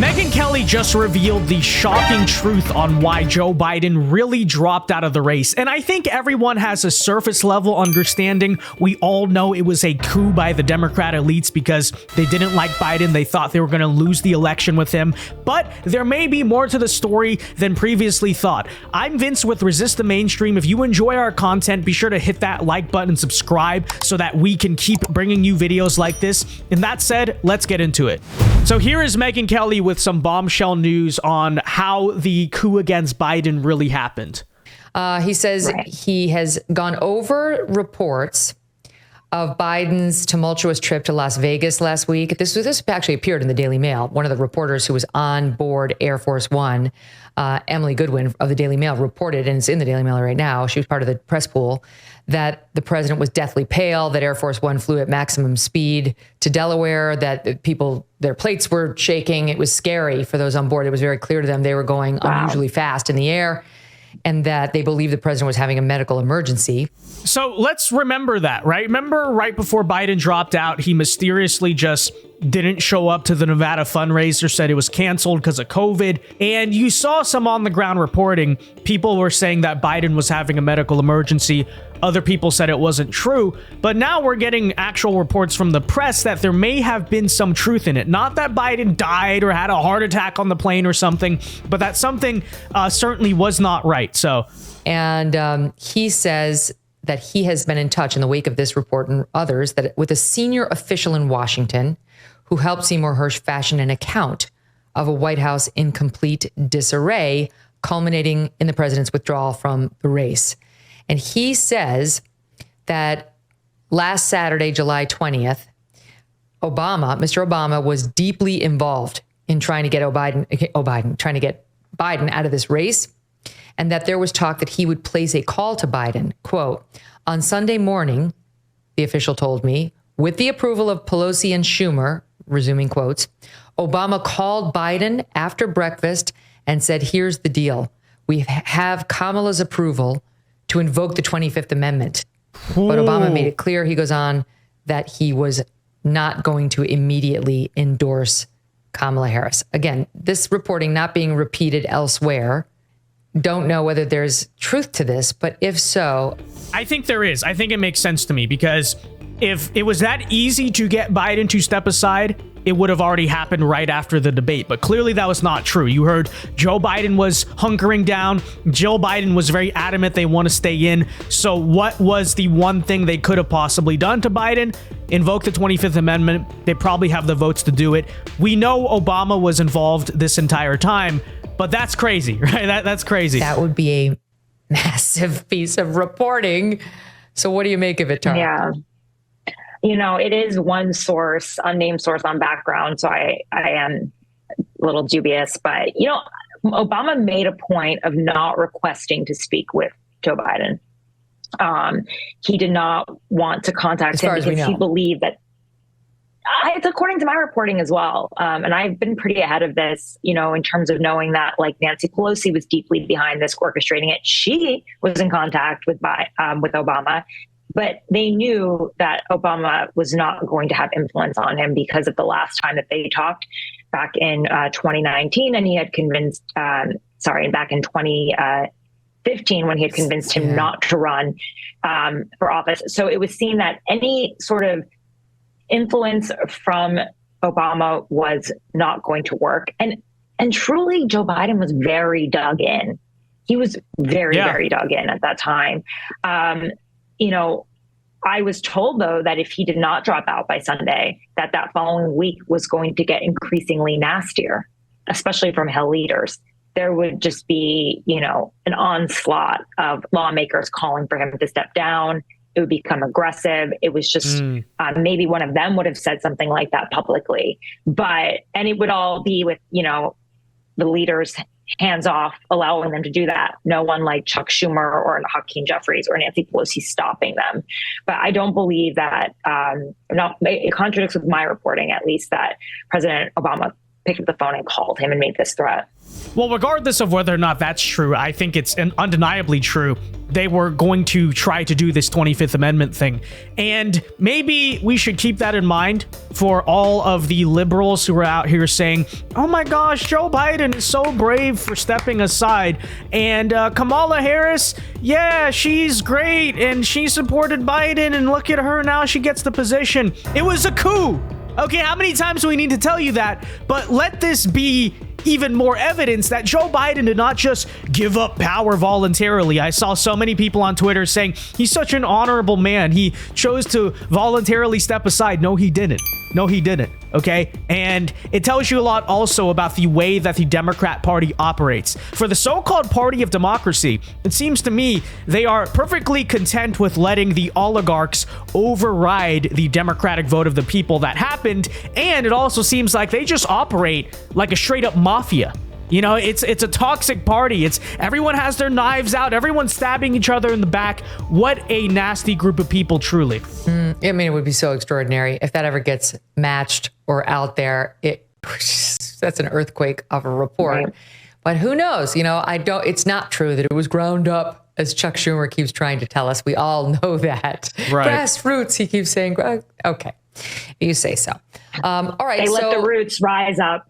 Megyn Kelly just revealed the shocking truth on why Joe Biden really dropped out of the race. And I think everyone has a surface level understanding. We all know it was a coup by the Democrat elites because they didn't like Biden. They thought they were going to lose the election with him. But there may be more to the story than previously thought. I'm Vince with Resist the Mainstream. If you enjoy our content, be sure to hit that like button and subscribe so that we can keep bringing you videos like this. And that said, let's get into it. So here is Megyn Kelly with some bombshell news on how the coup against Biden really happened. He says he has gone over reports of Biden's tumultuous trip to Las Vegas last week. This actually appeared in the Daily Mail. One of the reporters who was on board Air Force One, Emily Goodwin of the Daily Mail, reported, and it's in the Daily Mail right now, she was part of the press pool, that the president was deathly pale, that Air Force One flew at maximum speed to Delaware, that people, their plates were shaking. It was scary for those on board. It was very clear to them they were going unusually fast in the air, and that they believed the president was having a medical emergency. So let's remember that, right? Remember right before Biden dropped out, he mysteriously just didn't show up to the Nevada fundraiser, said it was canceled because of COVID. And you saw some on the ground reporting. People were saying that Biden was having a medical emergency. Other people said it wasn't true. But now we're getting actual reports from the press that there may have been some truth in it. Not that Biden died or had a heart attack on the plane or something, but that something certainly was not right. And he says that he has been in touch in the wake of this report and others that with a senior official in Washington who helped Seymour Hersh fashion an account of a White House in complete disarray, culminating in the president's withdrawal from the race. And he says that last Saturday, July 20th, Mr. Obama was deeply involved in trying to get trying to get Biden out of this race. And that there was talk that he would place a call to Biden, quote, on Sunday morning, the official told me, with the approval of Pelosi and Schumer, resuming quotes, Obama called Biden after breakfast and said, here's the deal. We have Kamala's approval to invoke the 25th Amendment. But Obama made it clear, he goes on, that he was not going to immediately endorse Kamala Harris. Again, this reporting not being repeated elsewhere. Don't know whether there's truth to this, but if so, I think there is. I think it makes sense to me because if it was that easy to get Biden to step aside, it would have already happened right after the debate. But clearly that was not true. You heard Joe Biden was hunkering down. Jill Biden was very adamant they want to stay in. So what was the one thing they could have possibly done to Biden? Invoke the 25th Amendment. They probably have the votes to do it. We know Obama was involved this entire time. But that's crazy, right? That's crazy. That would be a massive piece of reporting. So what do you make of it, Tara? Yeah. You know, it is one source, unnamed source on background. So I am a little dubious. But, you know, Obama made a point of not requesting to speak with Joe Biden. He did not want to contact him because he believed that it's according to my reporting as well. And I've been pretty ahead of this, you know, in terms of knowing that like Nancy Pelosi was deeply behind this, orchestrating it. She was in contact with Obama, but they knew that Obama was not going to have influence on him because of the last time that they talked back in 2019. And he had convinced, back in 2015 when he had convinced him not to run for office. So it was seen that any sort of influence from Obama was not going to work. And truly, Joe Biden was very dug in. He was very dug in at that time. You know, I was told, though, that if he did not drop out by Sunday, that following week was going to get increasingly nastier, especially from Hill leaders. There would just be, you know, an onslaught of lawmakers calling for him to step down. It would become aggressive. It was just maybe one of them would have said something like that publicly, and it would all be with, you know, the leaders hands off, allowing them to do that. No one like Chuck Schumer or Hakeem Jeffries or Nancy Pelosi stopping them. But I don't believe that it contradicts with my reporting, at least, that President Obama picked up the phone and called him and made this threat. Well, regardless of whether or not that's true, I think it's undeniably true. They were going to try to do this 25th Amendment thing. And maybe we should keep that in mind for all of the liberals who are out here saying, oh my gosh, Joe Biden is so brave for stepping aside. And Kamala Harris, yeah, she's great. And she supported Biden. And look at her now, she gets the position. It was a coup. Okay, how many times do we need to tell you that? But let this be even more evidence that Joe Biden did not just give up power voluntarily. I saw so many people on Twitter saying he's such an honorable man. He chose to voluntarily step aside. No, he didn't. No, he didn't. Okay. And it tells you a lot also about the way that the Democrat Party operates. For the so-called party of democracy, it seems to me they are perfectly content with letting the oligarchs override the democratic vote of the people that happened. And it also seems like they just operate like a straight up mafia. You know, it's a toxic party. It's everyone has their knives out. Everyone's stabbing each other in the back. What a nasty group of people, truly. I mean, it would be so extraordinary if that ever gets matched or out there. That's an earthquake of a report. Right. But who knows? You know, it's not true that it was ground up, as Chuck Schumer keeps trying to tell us. We all know that. Right. Grassroots, he keeps saying. Okay, you say so. All right. They let the roots rise up.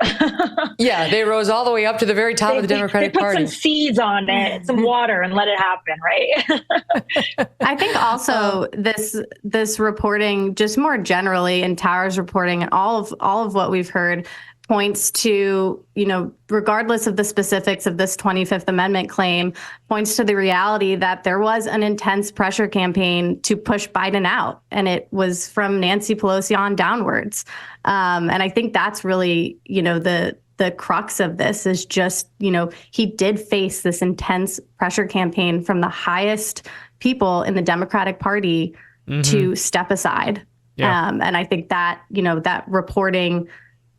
Yeah, they rose all the way up to the very top of the Democratic Party. They put some seeds on it, some water, and let it happen, right? I think also this reporting, just more generally, and Tower's reporting, and all of what we've heard points to, you know, regardless of the specifics of this 25th Amendment claim, points to the reality that there was an intense pressure campaign to push Biden out. And it was from Nancy Pelosi on downwards. And I think that's really, you know, the crux of this is just, you know, he did face this intense pressure campaign from the highest people in the Democratic Party to step aside. Yeah. And I think that, you know, that reporting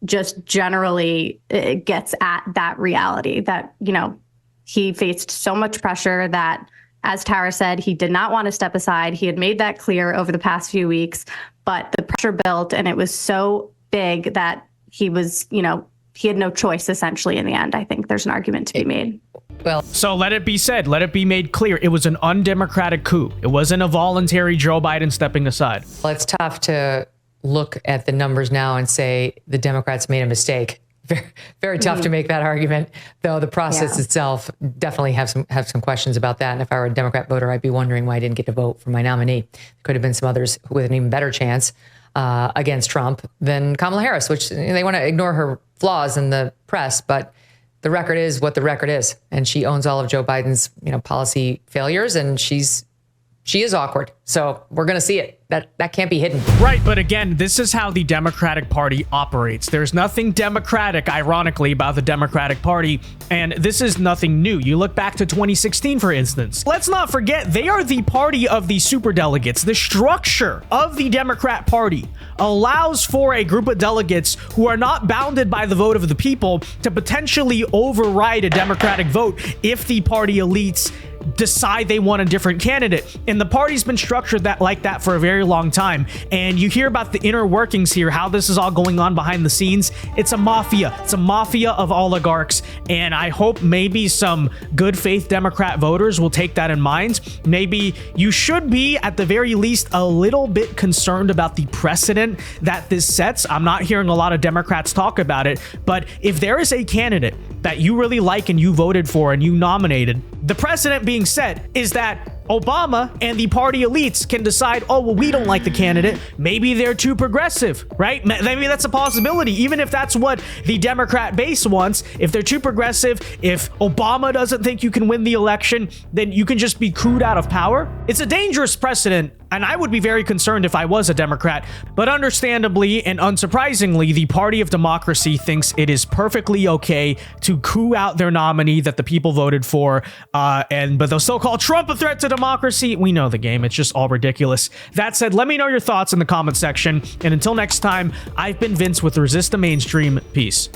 just generally it gets at that reality that, you know, he faced so much pressure that, as Tara said, he did not want to step aside. He had made that clear over the past few weeks, but the pressure built and it was so big that he was, you know, he had no choice essentially in the end. I think there's an argument to be made. Well, so let it be said, let it be made clear. It was an undemocratic coup. It wasn't a voluntary Joe Biden stepping aside. Well, it's tough to look at the numbers now and say the Democrats made a mistake. Very, very tough to make that argument, though the process itself definitely have some questions about that. And if I were a Democrat voter, I'd be wondering why I didn't get to vote for my nominee. There could have been some others with an even better chance against Trump than Kamala Harris, which they want to ignore her flaws in the press, but the record is what the record is. And she owns all of Joe Biden's, you know, policy failures, and she is awkward. So we're going to see it. That can't be hidden. Right. But again, this is how the Democratic Party operates. There's nothing democratic, ironically, about the Democratic Party. And this is nothing new. You look back to 2016, for instance. Let's not forget, they are the party of the superdelegates. The structure of the Democrat Party allows for a group of delegates who are not bounded by the vote of the people to potentially override a Democratic vote if the party elites decide they want a different candidate. And the party's been structured like that for a very long time. And you hear about the inner workings here, how this is all going on behind the scenes. It's a mafia. It's a mafia of oligarchs. And I hope maybe some good faith Democrat voters will take that in mind. Maybe you should be, at the very least, a little bit concerned about the precedent that this sets. I'm not hearing a lot of Democrats talk about it, but if there is a candidate that you really like and you voted for and you nominated, the precedent being set is that Obama and the party elites can decide, oh, well, we don't like the candidate. Maybe they're too progressive, right? Maybe that's a possibility, even if that's what the Democrat base wants. If they're too progressive, if Obama doesn't think you can win the election, then you can just be cooed out of power. It's a dangerous precedent, and I would be very concerned if I was a Democrat. But understandably and unsurprisingly, the party of democracy thinks it is perfectly okay to coup out their nominee that the people voted for. But the so-called Trump a threat to democracy, we know the game. It's just all ridiculous. That said, let me know your thoughts in the comment section. And until next time, I've been Vince with Resist the Mainstream. Peace.